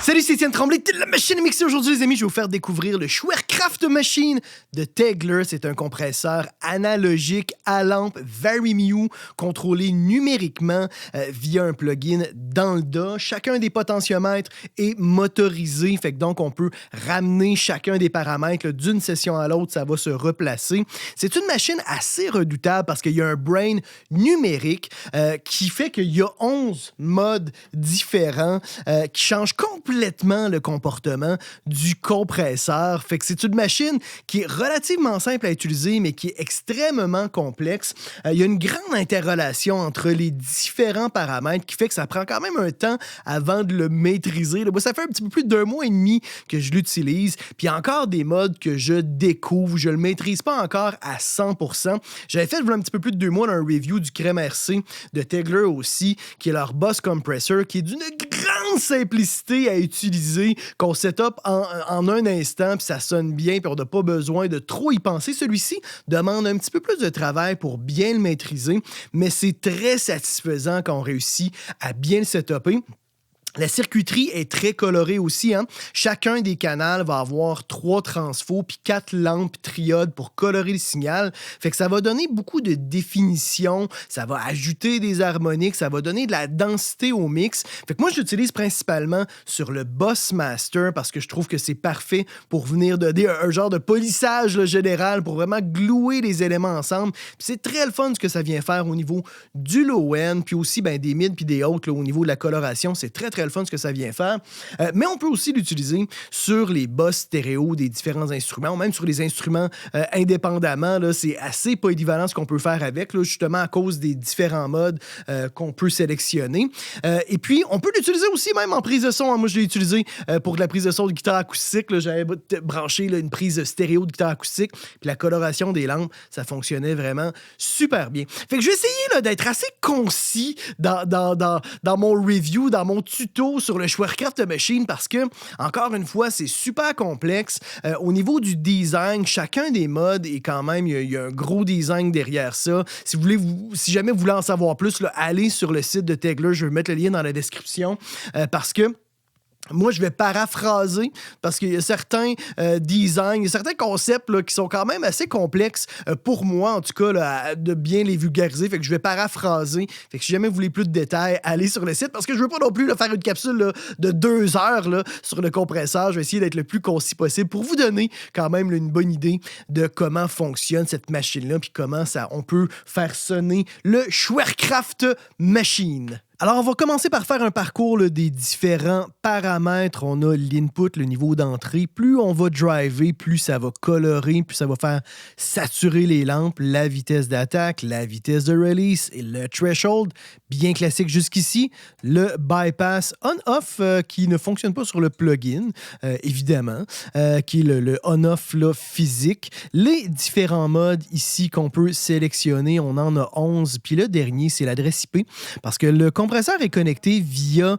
Salut, c'est Étienne Tremblay de la machine à mixer. Aujourd'hui, les amis, je vais vous faire découvrir le Schwerkraft Machine de Tegeler. C'est un compresseur analogique à lampe Varimu, contrôlé numériquement via un plugin dans le DA. Chacun des potentiomètres est motorisé, fait que donc on peut ramener chacun des paramètres d'une session à l'autre, ça va se replacer. C'est une machine assez redoutable parce qu'il y a un brain numérique qui fait qu'il y a 11 modes différents qui changent complètement le comportement du compresseur. Fait que c'est une machine qui est relativement simple à utiliser, mais qui est extrêmement complexe. Il y a une grande interrelation entre les différents paramètres qui fait que ça prend quand même un temps avant de le maîtriser. Moi, ça fait un petit peu plus d'1 mois et demi que je l'utilise. Puis il y a encore des modes que je découvre. Je le maîtrise pas encore à 100%. J'avais fait un petit peu plus de 2 mois un review du Crème RC de Tegeler aussi, qui est leur Boss Compressor, qui est d'une grande simplicité à utiliser, qu'on set up en un instant, puis ça sonne bien, puis on n'a pas besoin de trop y penser. Celui-ci demande un petit peu plus de travail pour bien le maîtriser, mais c'est très satisfaisant quand on réussit à bien le setuper. La circuiterie est très colorée aussi. Chacun des canaux va avoir 3 transfos puis 4 lampes triodes pour colorer le signal. Fait que ça va donner beaucoup de définition, ça va ajouter des harmoniques, ça va donner de la densité au mix. Fait que moi, je l'utilise principalement sur le Boss Master parce que je trouve que c'est parfait pour venir donner un genre de polissage général pour vraiment glouer les éléments ensemble. Puis c'est très le fun ce que ça vient faire au niveau du low-end, puis aussi des mids puis des hautes au niveau de la coloration. C'est très, très le fun ce que ça vient faire. Mais on peut aussi l'utiliser sur les boss stéréo des différents instruments, ou même sur les instruments indépendamment. Là, c'est assez polyvalent ce qu'on peut faire avec, là, justement à cause des différents modes qu'on peut sélectionner. Et puis, on peut l'utiliser aussi même en prise de son. Moi, je l'ai utilisé pour de la prise de son de guitare acoustique. Là, j'avais branché une prise stéréo de guitare acoustique, puis la coloration des lampes, ça fonctionnait vraiment super bien. Fait que je vais essayer d'être assez concis dans mon review, dans mon tuto sur le Schwerkraft Machine parce que, encore une fois, c'est super complexe. Au niveau du design, chacun des modes est quand même, il y a un gros design derrière ça. Si jamais vous voulez en savoir plus, là, allez sur le site de Tegeler. Je vais mettre le lien dans la description parce que moi, je vais paraphraser parce qu'il y a certains designs, il y a certains concepts là, qui sont quand même assez complexes pour moi, en tout cas, là, de bien les vulgariser. Fait que je vais paraphraser. Fait que si jamais vous voulez plus de détails, allez sur le site parce que je veux pas non plus là, faire une capsule là, de 2 heures là, sur le compresseur. Je vais essayer d'être le plus concis possible pour vous donner quand même là, une bonne idée de comment fonctionne cette machine-là puis comment on peut faire sonner le Schwerkraft Machine. Alors, on va commencer par faire un parcours là, des différents paramètres. On a l'input, le niveau d'entrée. Plus on va driver, plus ça va colorer, plus ça va faire saturer les lampes, la vitesse d'attaque, la vitesse de release et le threshold. Bien classique jusqu'ici. Le bypass on-off qui ne fonctionne pas sur le plugin, évidemment, qui est le on-off là, physique. Les différents modes ici qu'on peut sélectionner, on en a 11. Puis le dernier, c'est l'adresse IP parce que le compresseur est connecté via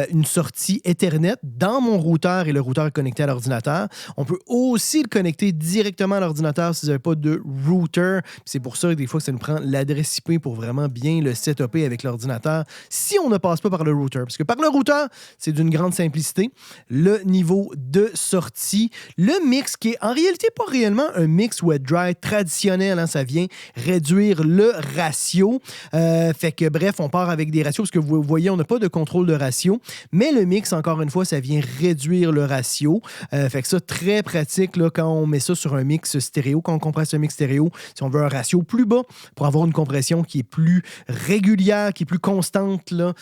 une sortie Ethernet dans mon routeur et le routeur est connecté à l'ordinateur. On peut aussi le connecter directement à l'ordinateur si vous n'avez pas de router. C'est pour ça que des fois, ça nous prend l'adresse IP pour vraiment bien le setuper avec l'ordinateur si on ne passe pas par le routeur. Parce que par le routeur, c'est d'une grande simplicité. Le niveau de sortie, le mix qui est en réalité pas réellement un mix wet-dry traditionnel. Ça vient réduire le ratio. Fait que bref, on part avec des ratios parce que vous voyez, on n'a pas de contrôle de ratio, mais le mix, encore une fois, ça vient réduire le ratio. Fait que ça, très pratique là, quand on met ça sur un mix stéréo, quand on compresse un mix stéréo, si on veut un ratio plus bas pour avoir une compression qui est plus régulière, qui est plus constante, là,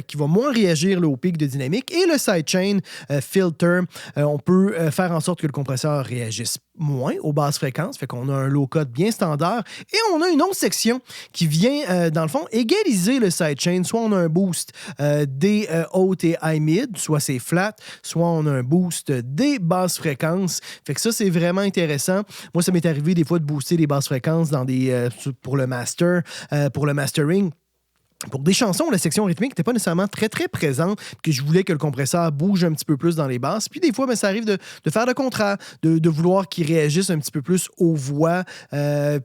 qui va moins réagir là, au pic de dynamique. Et le sidechain filter, on peut faire en sorte que le compresseur réagisse moins aux basses fréquences, fait qu'on a un low-cut bien standard. Et on a une autre section qui vient, dans le fond, égaliser le sidechain. Soit on a un boost des hautes et high mid, soit c'est flat, soit on a un boost des basses fréquences. Fait que ça, c'est vraiment intéressant. Moi, ça m'est arrivé des fois de booster les basses fréquences pour le master, pour le mastering. pour des chansons, la section rythmique n'était pas nécessairement très, très présente, puis que je voulais que le compresseur bouge un petit peu plus dans les basses. Puis des fois, ça arrive de faire le contraire, de vouloir qu'il réagisse un petit peu plus aux voix.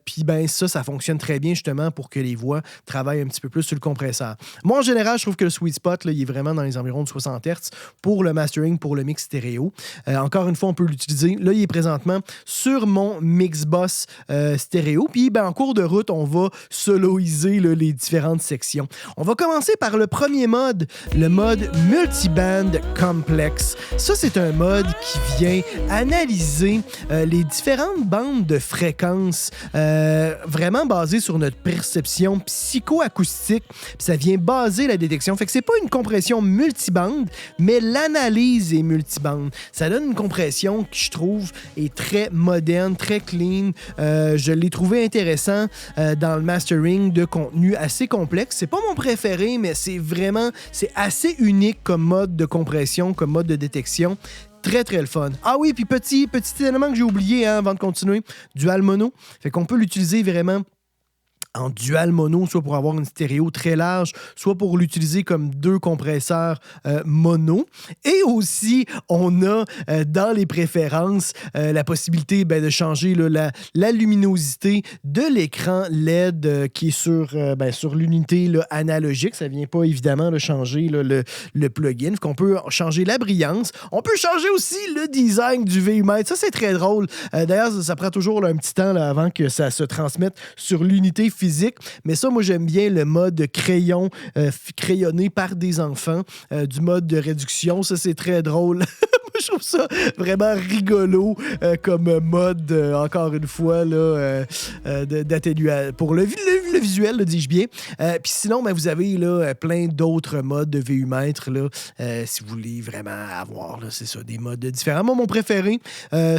Puis ça fonctionne très bien justement pour que les voix travaillent un petit peu plus sur le compresseur. Moi, en général, je trouve que le sweet spot, là, il est vraiment dans les environs de 60 Hz pour le mastering, pour le mix stéréo. Encore une fois, on peut l'utiliser. Là, il est présentement sur mon Mixbox stéréo. Puis en cours de route, on va soloiser là, les différentes sections. On va commencer par le premier mode, le mode Multiband Complex. Ça, c'est un mode qui vient analyser les différentes bandes de fréquences vraiment basées sur notre perception psychoacoustique. Ça vient baser la détection. Fait que c'est pas une compression multibande, mais l'analyse est multibande. Ça donne une compression qui, je trouve, est très moderne, très clean. Je l'ai trouvé intéressant dans le mastering de contenu assez complexe. C'est pas mon préféré, mais c'est assez unique comme mode de compression, comme mode de détection. Très, très le fun. Ah oui, puis petit élément que j'ai oublié avant de continuer, dual mono. Fait qu'on peut l'utiliser vraiment en dual mono, soit pour avoir une stéréo très large, soit pour l'utiliser comme deux compresseurs mono. Et aussi, on a dans les préférences la possibilité de changer la luminosité de l'écran LED qui est sur l'unité analogique. Ça ne vient pas évidemment de changer le plugin. Donc, on peut changer la brillance. On peut changer aussi le design du VU-mètre. Ça, c'est très drôle. D'ailleurs, ça prend toujours un petit temps avant que ça se transmette sur l'unité physique. Mais ça, moi, j'aime bien le mode crayon, crayonné par des enfants, du mode de réduction. Ça, c'est très drôle. Je trouve ça vraiment rigolo comme mode, encore une fois, d'atténuation. Pour le visuel, dis-je bien. Puis sinon, vous avez plein d'autres modes de VU-mètre, si vous voulez vraiment avoir, c'est ça, des modes différents. Moi, mon préféré,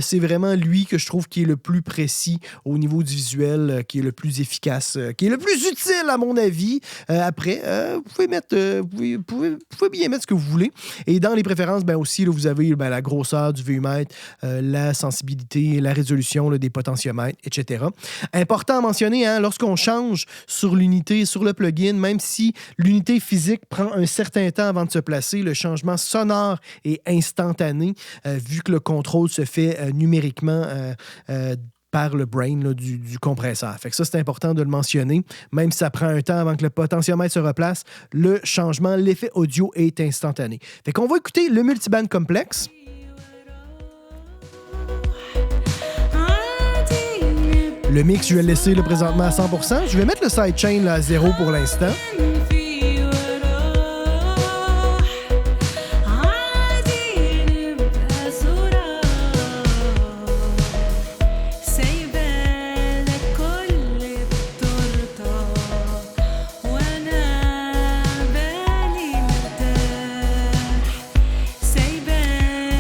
c'est vraiment lui que je trouve qui est le plus précis au niveau du visuel, qui est le plus efficace, qui est le plus utile, à mon avis. Après, vous pouvez mettre, vous pouvez bien mettre ce que vous voulez. Et dans les préférences, aussi, là, vous avez la grosseur du VU-mètre, la sensibilité, la résolution des potentiomètres, etc. Important à mentionner, lorsqu'on change sur l'unité, sur le plugin, même si l'unité physique prend un certain temps avant de se placer, le changement sonore est instantané, vu que le contrôle se fait numériquement par le brain du compresseur. Fait que ça, c'est important de le mentionner. Même si ça prend un temps avant que le potentiomètre se replace, le changement, l'effet audio est instantané. Fait qu'on va écouter le multiband complexe. Le mix, je vais le laisser présentement à 100%. Je vais mettre le sidechain à 0 pour l'instant.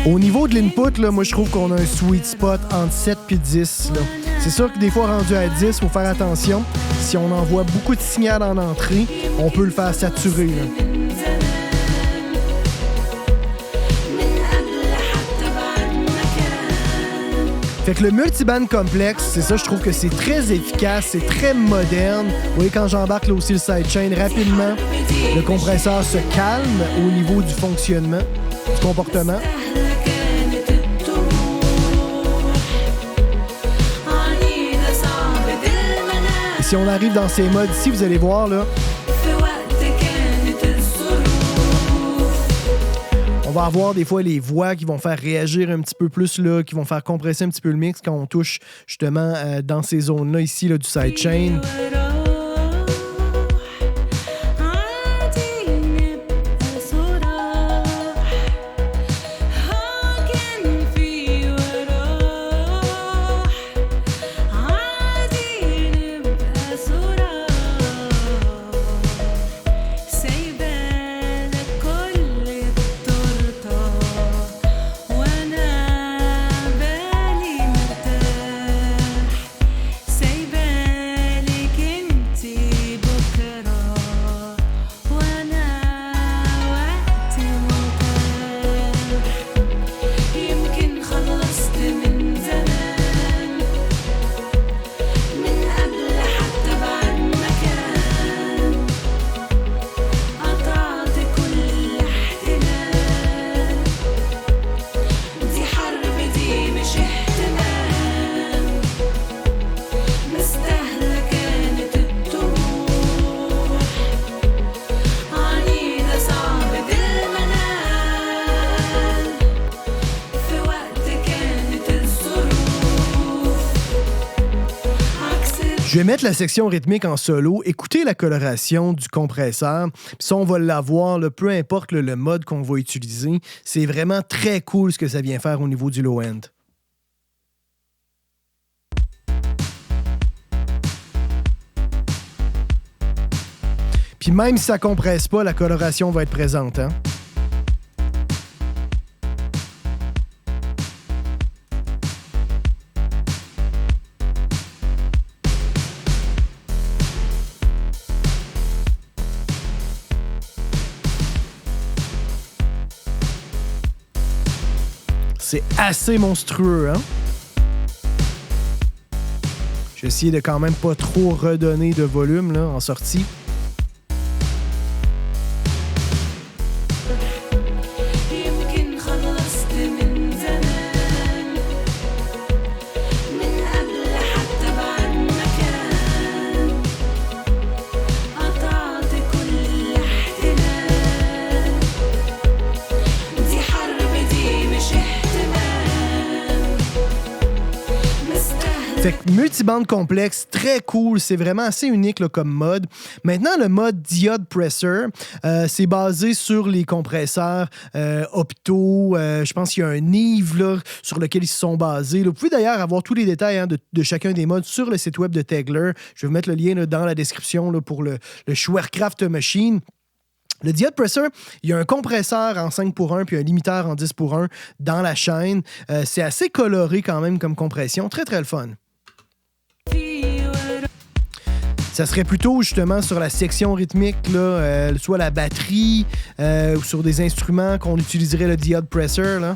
Au niveau de l'input, moi, je trouve qu'on a un sweet spot entre 7 et 10. Là. C'est sûr que des fois, rendu à 10, il faut faire attention. Si on envoie beaucoup de signal en entrée, on peut le faire saturer. Là. Fait que le multiband complexe, c'est ça, je trouve que c'est très efficace, c'est très moderne. Vous voyez, quand j'embarque là aussi le sidechain, rapidement, le compresseur se calme au niveau du fonctionnement, du comportement. Si on arrive dans ces modes ici, vous allez voir, là, on va avoir des fois les voix qui vont faire réagir un petit peu plus, là, qui vont faire compresser un petit peu le mix quand on touche justement dans ces zones-là ici là, du sidechain. Je vais mettre la section rythmique en solo, écouter la coloration du compresseur, puis ça, on va l'avoir, là, peu importe le mode qu'on va utiliser. C'est vraiment très cool ce que ça vient faire au niveau du low-end. Puis même si ça compresse pas, la coloration va être présente, hein? C'est assez monstrueux, hein? J'ai essayé de quand même pas trop redonner de volume là, en sortie. Fait que multibande complexe, très cool, c'est vraiment assez unique là, comme mode. Maintenant, le mode Diode Presser, c'est basé sur les compresseurs Opto. Je pense qu'il y a un Neve là, sur lequel ils se sont basés. Là. Vous pouvez d'ailleurs avoir tous les détails hein, de chacun des modes sur le site web de Tegeler. Je vais vous mettre le lien là, dans la description là, pour le Schwerkraft Machine. Le Diode Presser, il y a un compresseur en 5:1 puis un limiteur en 10:1 dans la chaîne. C'est assez coloré quand même comme compression. Très, très le fun. Ça serait plutôt justement sur la section rythmique, là, soit la batterie ou sur des instruments qu'on utiliserait le Diode Presser. Là.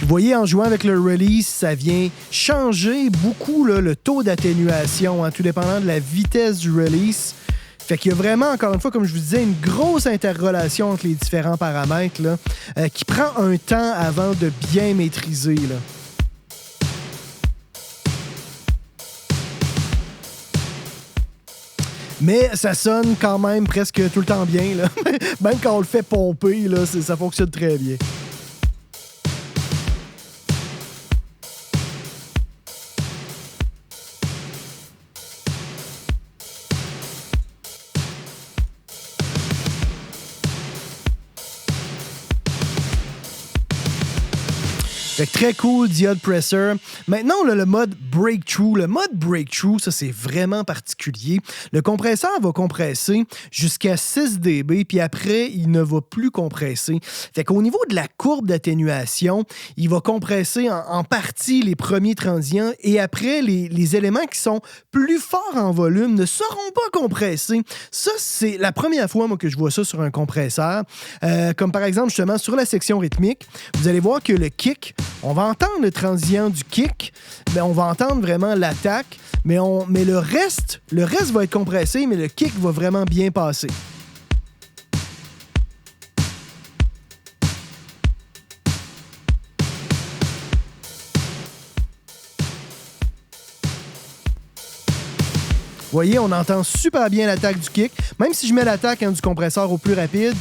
Vous voyez, en jouant avec le release, ça vient changer beaucoup là, le taux d'atténuation, hein, tout dépendant de la vitesse du release. Fait qu'il y a vraiment, encore une fois, comme je vous disais, une grosse interrelation entre les différents paramètres là, qui prend un temps avant de bien maîtriser. Là. Mais ça sonne quand même presque tout le temps bien. Là. Même quand on le fait pomper, là, ça fonctionne très bien. Fait que très cool, Diode Presser. Maintenant, on a le mode Breakthrough. Le mode Breakthrough, ça, c'est vraiment particulier. Le compresseur va compresser jusqu'à 6 dB, puis après, il ne va plus compresser. Fait qu'au niveau de la courbe d'atténuation, il va compresser en partie les premiers transients, et après, les éléments qui sont plus forts en volume ne seront pas compressés. Ça, c'est la première fois, moi, que je vois ça sur un compresseur. Comme par exemple, justement, sur la section rythmique, vous allez voir que le kick, on va entendre le transient du kick, mais on va entendre vraiment l'attaque, mais le reste va être compressé, mais le kick va vraiment bien passer. Vous voyez, on entend super bien l'attaque du kick, même si je mets l'attaque du compresseur au plus rapide.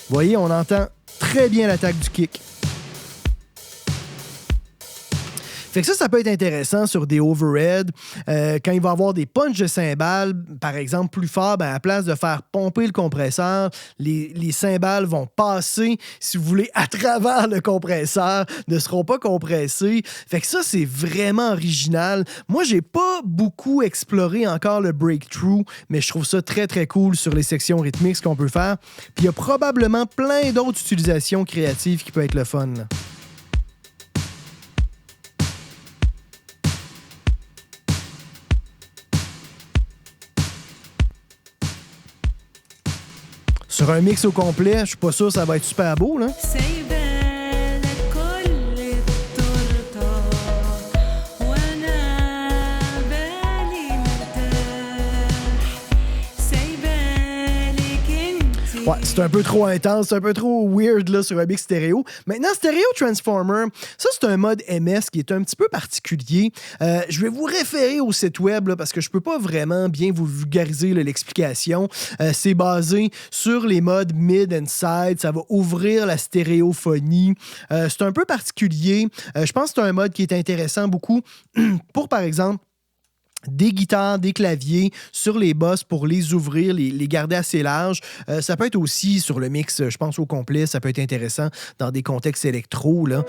Vous voyez, on entend très bien l'attaque du kick. Fait que ça peut être intéressant sur des overheads. Quand il va y avoir des punches de cymbales, par exemple, plus fort, ben, à la place de faire pomper le compresseur, les cymbales vont passer, si vous voulez, à travers le compresseur, ne seront pas compressées. Fait que ça, c'est vraiment original. Moi, j'ai pas beaucoup exploré encore le breakthrough, mais je trouve ça très, très cool sur les sections rythmiques, ce qu'on peut faire. Puis il y a probablement plein d'autres utilisations créatives qui peuvent être le fun, là. Sur un mix au complet, je suis pas sûr que ça va être super beau, là. Ouais, c'est un peu trop intense, c'est un peu trop weird là, sur un mix stéréo. Maintenant, Stereo Transformer, ça c'est un mode MS qui est un petit peu particulier. Je vais vous référer au site web là, parce que je peux pas vraiment bien vous vulgariser là, l'explication. C'est basé sur les modes mid and side, ça va ouvrir la stéréophonie. C'est un peu particulier. Je pense que c'est un mode qui est intéressant beaucoup pour, par exemple, des guitares, des claviers sur les bosses pour les ouvrir, les garder assez larges. Ça peut être aussi sur le mix, je pense, au complet. Ça peut être intéressant dans des contextes électro. Là.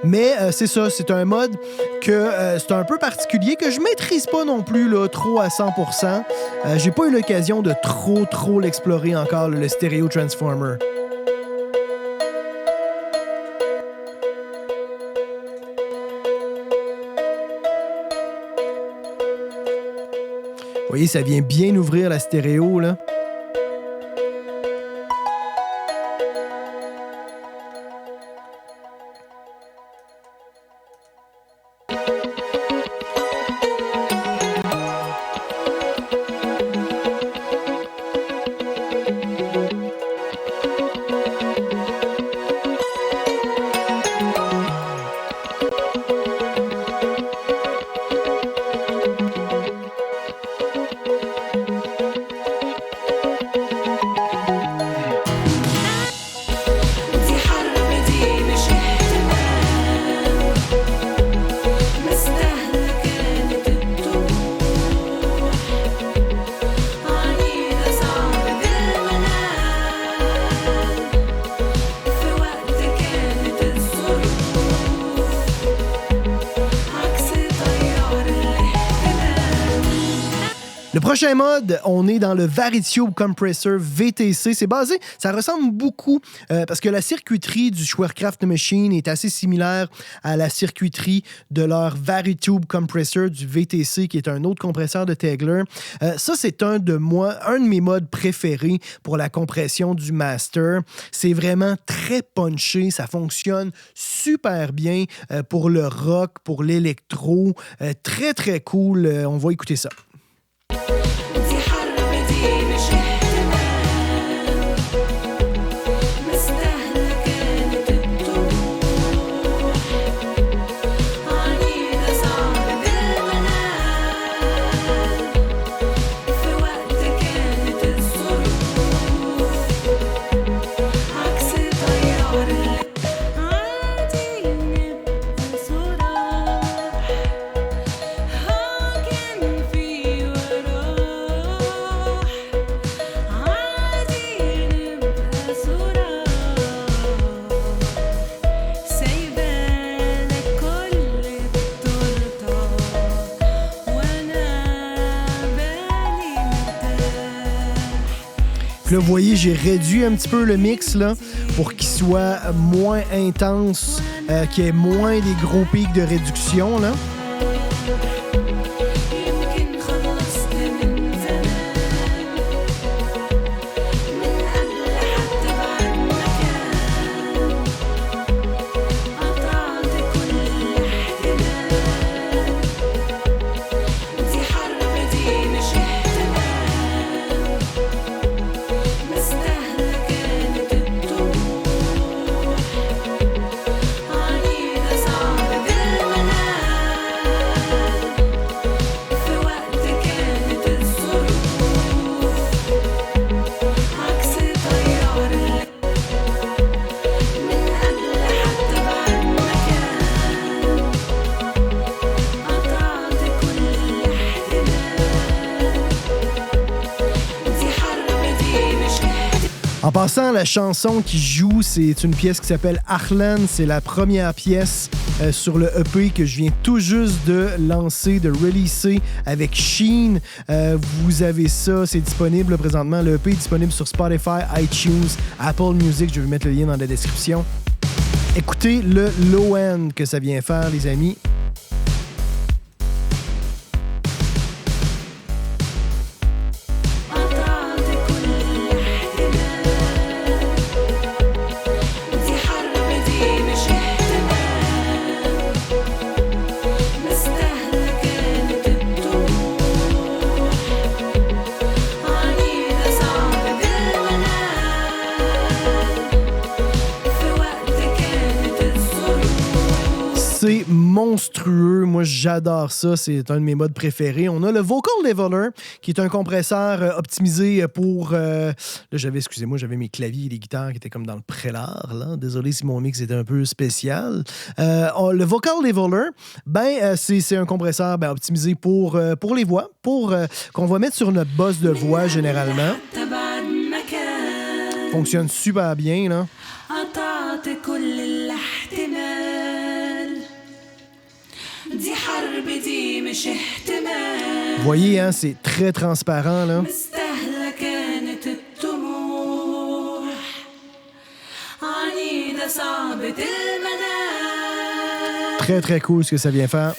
Mais c'est ça, c'est un mode que c'est un peu particulier, que je maîtrise pas non plus là, trop à 100%. J'ai pas eu l'occasion de trop l'explorer encore, le Stereo Transformer. Vous voyez, ça vient bien ouvrir la stéréo, là. Le prochain mode, on est dans le Varitube Compressor VTC. C'est basé, ça ressemble beaucoup parce que la circuiterie du Schwerkraft Machine est assez similaire à la circuiterie de leur Varitube Compressor du VTC, qui est un autre compresseur de Tegeler. Ça, c'est un de mes modes préférés pour la compression du master. C'est vraiment très punché, ça fonctionne super bien pour le rock, pour l'électro. Très cool. On va écouter ça. Là, vous voyez, j'ai réduit un petit peu le mix là, pour qu'il soit moins intense, qu'il y ait moins des gros pics de réduction. Là. En passant, la chanson qui joue, c'est une pièce qui s'appelle Achlan. C'est la première pièce sur le EP que je viens tout juste de lancer, de releaser avec Sheen. Vous avez ça, c'est disponible présentement. Le EP est disponible sur Spotify, iTunes, Apple Music. Je vais vous mettre le lien dans la description. Écoutez le low end que ça vient faire, les amis. monstrueux. Moi, j'adore ça. C'est un de mes modes préférés. On a le Vocal Leveler, qui est un compresseur optimisé pour... là, excusez-moi, j'avais mes claviers et les guitares qui étaient comme dans le prélat, là. Désolé si mon mix était un peu spécial. Le Vocal Leveler, c'est un compresseur optimisé pour les voix, qu'on va mettre sur notre boss de voix, généralement. Fonctionne super bien, là. Vous voyez, hein, c'est très transparent, là. Très, très cool ce que ça vient faire.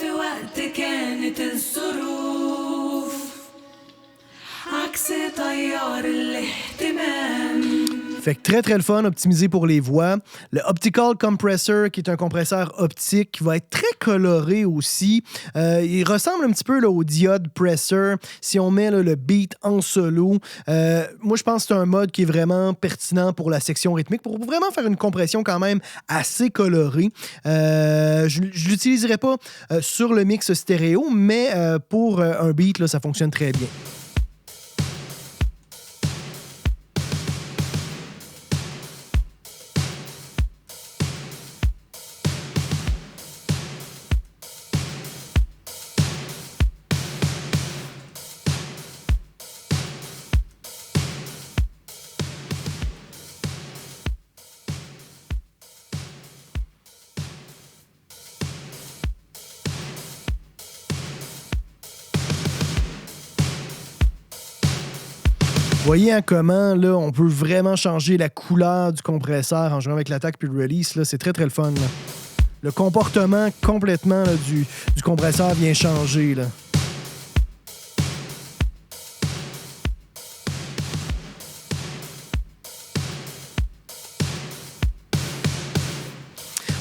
Fait que très, très le fun, optimisé pour les voix. Le Optical Compressor, qui est un compresseur optique, qui va être très coloré aussi. Il ressemble un petit peu là, au Diode Presser, si on met là, le beat en solo. Moi, je pense que c'est un mode qui est vraiment pertinent pour la section rythmique, pour vraiment faire une compression quand même assez colorée. Je ne l'utiliserai pas sur le mix stéréo, mais pour un beat, là, ça fonctionne très bien. Vous voyez hein, comment là, on peut vraiment changer la couleur du compresseur en jouant avec l'attaque puis le release. Là, c'est très, très le fun. Là. Le comportement complètement là, du compresseur vient changer. Là.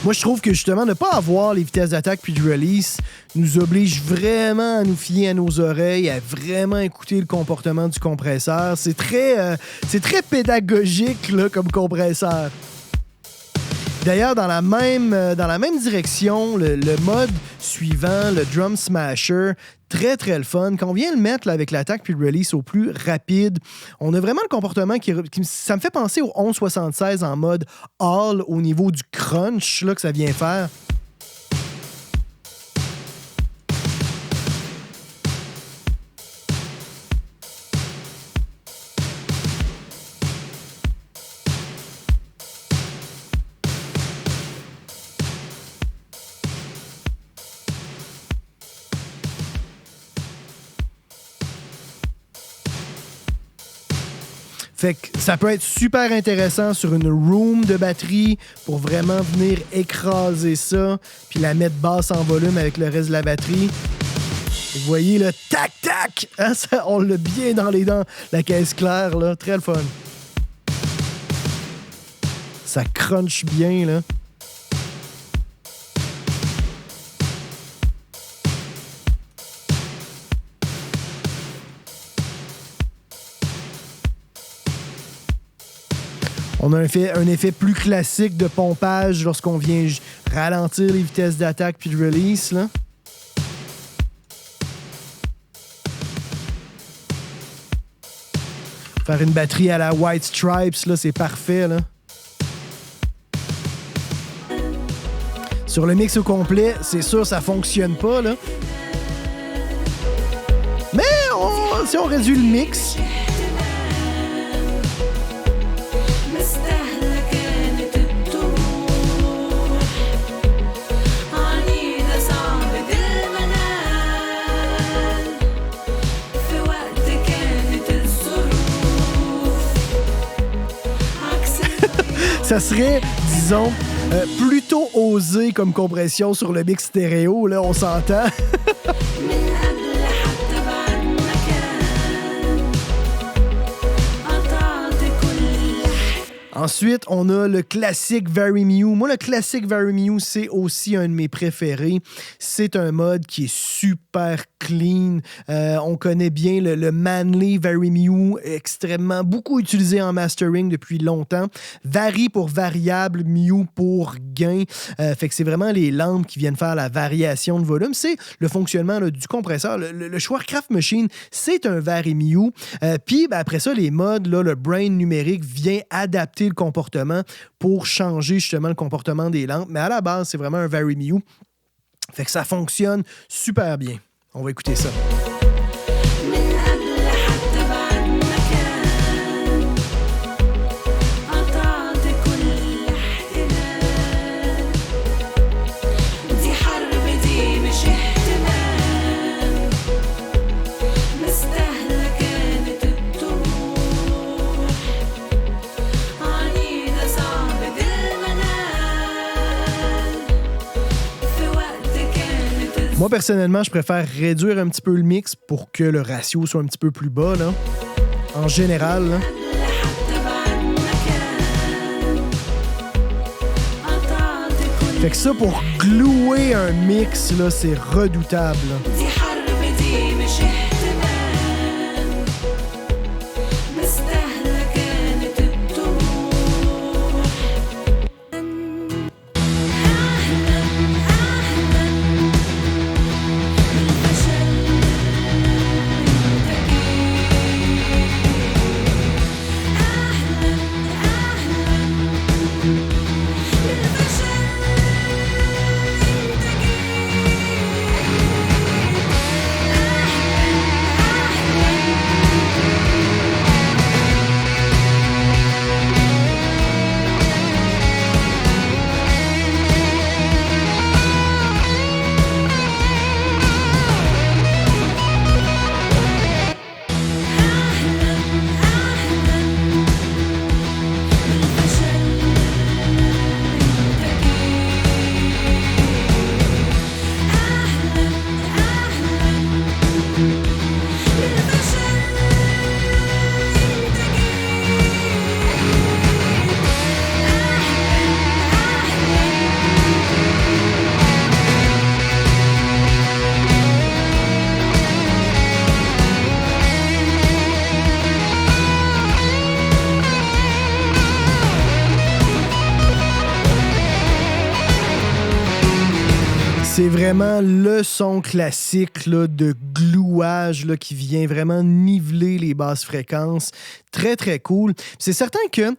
Moi, je trouve que justement, ne pas avoir les vitesses d'attaque puis de release nous oblige vraiment à nous fier à nos oreilles, à vraiment écouter le comportement du compresseur. C'est très pédagogique là, comme compresseur. D'ailleurs, dans la même direction, le mode suivant, le Drum Smasher, très, très le fun. Quand on vient le mettre là, avec l'attaque puis le release au plus rapide, on a vraiment le comportement qui ça me fait penser au 1176 en mode all au niveau du crunch là, que ça vient faire. Fait que ça peut être super intéressant sur une room de batterie pour vraiment venir écraser ça puis la mettre basse en volume avec le reste de la batterie. Et vous voyez le tac-tac! Hein, ça, on l'a bien dans les dents, la caisse claire, là. Très le fun. Ça crunch bien, là. On a un effet plus classique de pompage lorsqu'on vient ralentir les vitesses d'attaque puis de release, là. Faire une batterie à la White Stripes, là, c'est parfait, là. Sur le mix au complet, c'est sûr, ça fonctionne pas, là. Mais si on réduit le mix... Ça serait, disons, plutôt osé comme compression sur le mix stéréo, là, on s'entend. Ensuite, on a le classique Very Mew. Moi, le classique Very Mew, c'est aussi un de mes préférés. C'est un mode qui est super clean. On connaît bien le manly Very Mew, extrêmement beaucoup utilisé en mastering depuis longtemps. Vary pour variable, Mew pour gain. Fait que c'est vraiment les lampes qui viennent faire la variation de volume. C'est le fonctionnement là, du compresseur. Le Schwerkraft Machine, c'est un Very Mew. Puis après ça, les modes, là, le brain numérique vient adapter le comportement pour changer justement le comportement des lampes. Mais à la base, c'est vraiment un Very Mew. Fait que ça fonctionne super bien. On va écouter ça. Moi, personnellement, je préfère réduire un petit peu le mix pour que le ratio soit un petit peu plus bas, là. En général, là. Fait que ça, pour glouer un mix, là, c'est redoutable, là. C'est vraiment le son classique là, de glouage là, qui vient vraiment niveler les basses fréquences. Très, très cool. C'est certain que,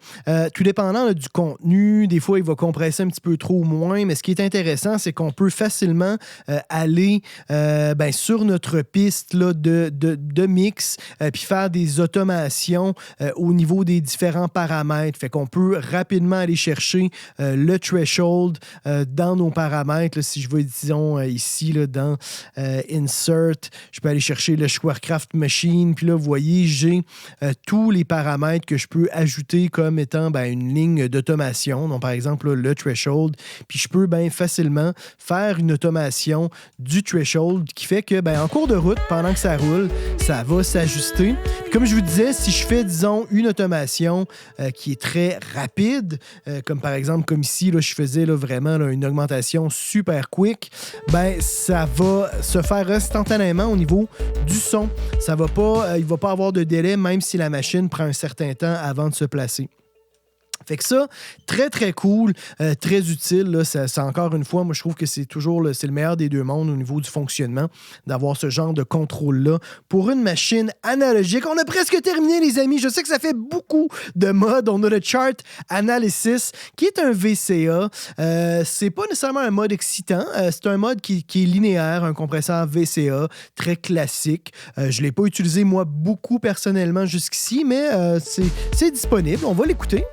tout dépendant là, du contenu, des fois, il va compresser un petit peu trop ou moins, mais ce qui est intéressant, c'est qu'on peut facilement aller sur notre piste là, de mix puis faire des automations au niveau des différents paramètres. Fait qu'on peut rapidement aller chercher le threshold dans nos paramètres. Là, si je vais, disons, ici, là, dans Insert, je peux aller chercher le Schwerkraft Machine. Puis là, vous voyez, j'ai tous les paramètres que je peux ajouter comme étant une ligne d'automation. Donc, par exemple, là, le threshold. Puis je peux facilement faire une automation du threshold qui fait que, en cours de route, pendant que ça roule, ça va s'ajuster. Puis comme je vous disais, si je fais, disons, une automation qui est très rapide, comme par exemple, comme ici, là, je faisais là, vraiment là, une augmentation super quick, ça va se faire instantanément au niveau du son. Ça va pas, il va pas avoir de délai, même si la machine prend un certain temps avant de se placer. Fait que ça, très, très cool, très utile. Là, ça, encore une fois, moi, je trouve que c'est toujours c'est le meilleur des deux mondes au niveau du fonctionnement, d'avoir ce genre de contrôle-là pour une machine analogique. On a presque terminé, les amis. Je sais que ça fait beaucoup de modes. On a le Chart Analysis, qui est un VCA. C'est pas nécessairement un mode excitant. C'est un mode qui est linéaire, un compresseur VCA, très classique. Je l'ai pas utilisé, moi, beaucoup personnellement jusqu'ici, mais c'est disponible. On va l'écouter.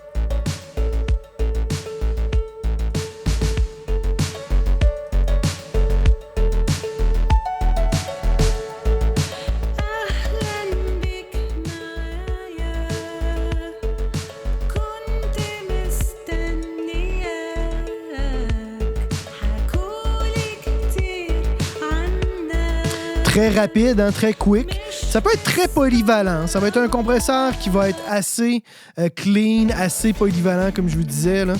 Très rapide, hein, très quick. Ça peut être très polyvalent. Ça va être un compresseur qui va être assez clean, assez polyvalent, comme je vous disais, là.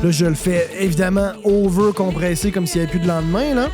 Là, je le fais évidemment over-compressé comme s'il n'y avait plus de lendemain, là.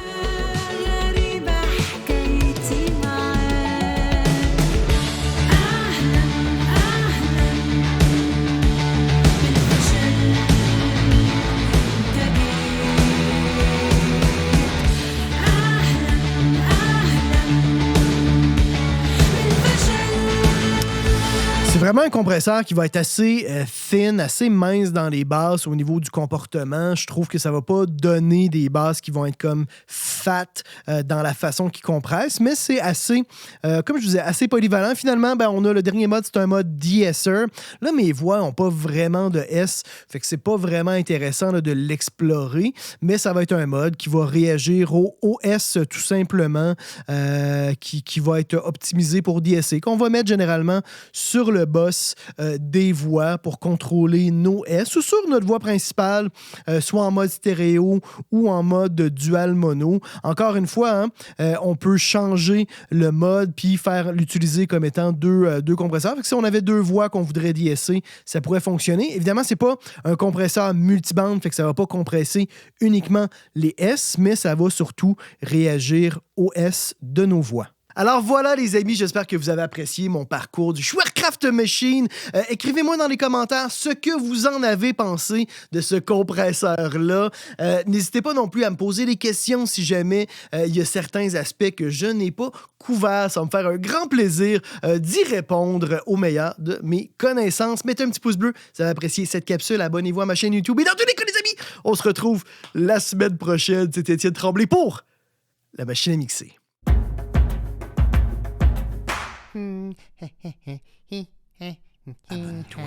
C'est vraiment un compresseur qui va être assez thin, assez mince dans les basses au niveau du comportement. Je trouve que ça va pas donner des basses qui vont être comme fat dans la façon qu'il compresse, mais c'est assez, comme je vous disais, assez polyvalent. Finalement, ben, on a le dernier mode, c'est un mode de-esser. Là, mes voix n'ont pas vraiment de S, fait que c'est pas vraiment intéressant là, de l'explorer, mais ça va être un mode qui va réagir au OS tout simplement, qui va être optimisé pour de-esser, qu'on va mettre généralement sur le boss des voix pour contrôler nos S ou sur notre voix principale, soit en mode stéréo ou en mode dual mono. Encore une fois, on peut changer le mode puis l'utiliser comme étant deux compresseurs. Fait que si on avait deux voix qu'on voudrait de-esser, ça pourrait fonctionner. Évidemment, c'est pas un compresseur multibande, fait que ça va pas compresser uniquement les S, mais ça va surtout réagir aux S de nos voix. Alors voilà les amis, j'espère que vous avez apprécié mon parcours du Schwerkraft Machine. Écrivez-moi dans les commentaires ce que vous en avez pensé de ce compresseur-là. N'hésitez pas non plus à me poser des questions si jamais il y a certains aspects que je n'ai pas couverts. Ça va me faire un grand plaisir d'y répondre au meilleur de mes connaissances. Mettez un petit pouce bleu si vous avez apprécié cette capsule. Abonnez-vous à ma chaîne YouTube. Et dans tous les cas les amis, on se retrouve la semaine prochaine. C'est Étienne Tremblay pour La Machine à mixer. Abonne-toi.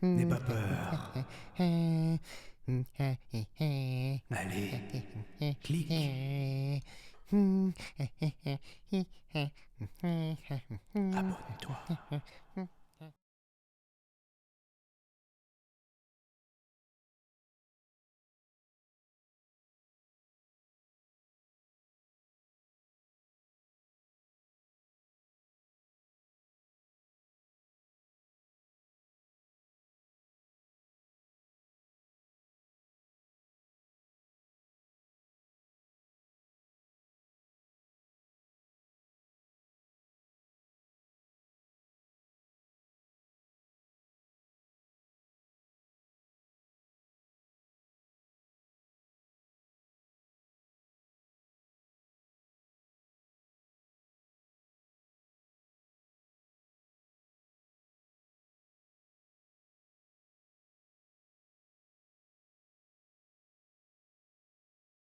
N'aie pas peur. Allez, clique. Abonne-toi.